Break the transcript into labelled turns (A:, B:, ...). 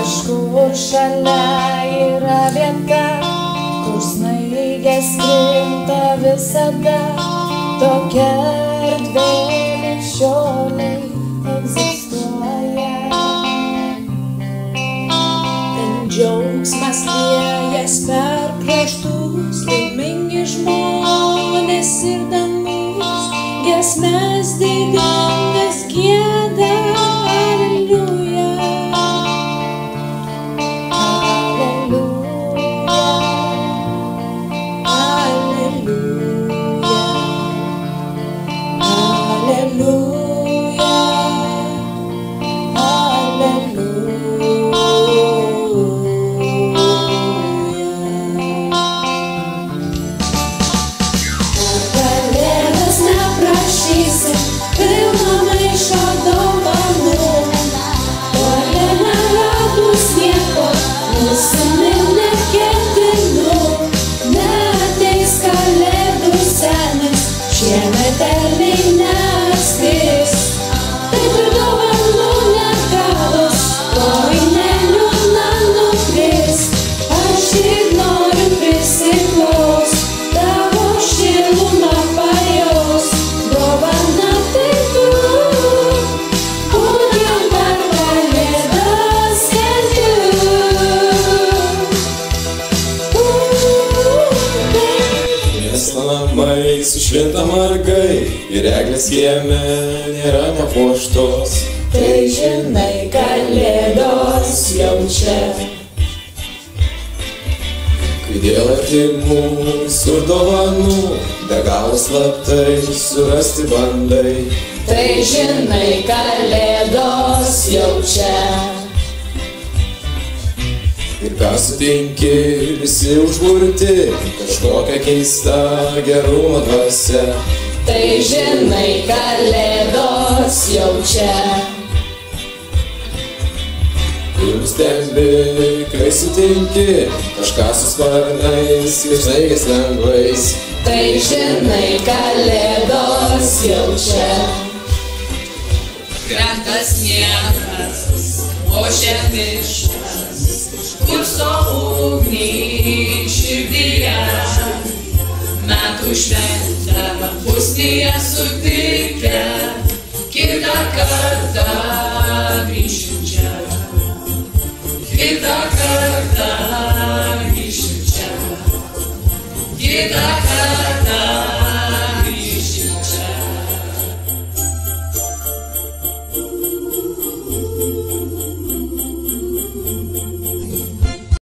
A: Kažkur šalia yra vieta, kur snaigės krinta visada. Tokia erdvė lig šiolei egzistuoja. Ten džiaugsmas liejas per kraštus, laimingi žmonės ir dangus, giesmes didingas gieda.
B: Sušvinta margai ir eglės kieme nėra nepuoštos.
A: Tai žinai, kalėdos jau čia.
B: Kai dėl artimų visur dovanų be galo slaptai surasti bandai.
A: Tai žinai, kalėdos jau čia.
B: Ir ką sutinki, visi užburti, kažkokia keista gerumo dvasia.
A: Tai žinai, kalėdos jau čia.
B: Ir nustembi, kai sutinki, kažką su sparnais ir snaigės lengvais.
A: Tai žinai, kalėdos jau čia.
C: Krenta sniegas, ošia miškas, kursto ugnį širdyje. Metų šventę pusnyje sutikę, kitą kartą grįšiu čia. Kitą kartą grįšiu čia. Kitą kartą grįšiu čia.